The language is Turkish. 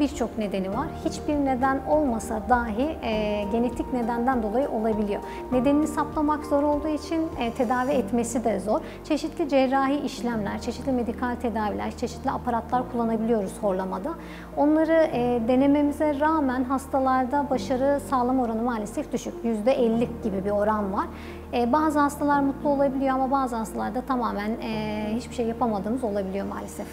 birçok nedeni var. Hiçbir neden olmasa dahi genetik nedenden dolayı olabiliyor. Nedenini saptamak zor olduğu için tedavi etmesi de zor. Çeşitli cerrahi işlemler, çeşitli medikal tedaviler, çeşitli aparatlar kullanabiliyoruz horlamada. Onları denememize rağmen hastalarda başarı sağlama oranı maalesef düşük. %50 gibi bir oran var. Bazı hastalar mutlu olabiliyor ama bazı hastalarda tamamen hiçbir şey yapamadığımız olabiliyor maalesef.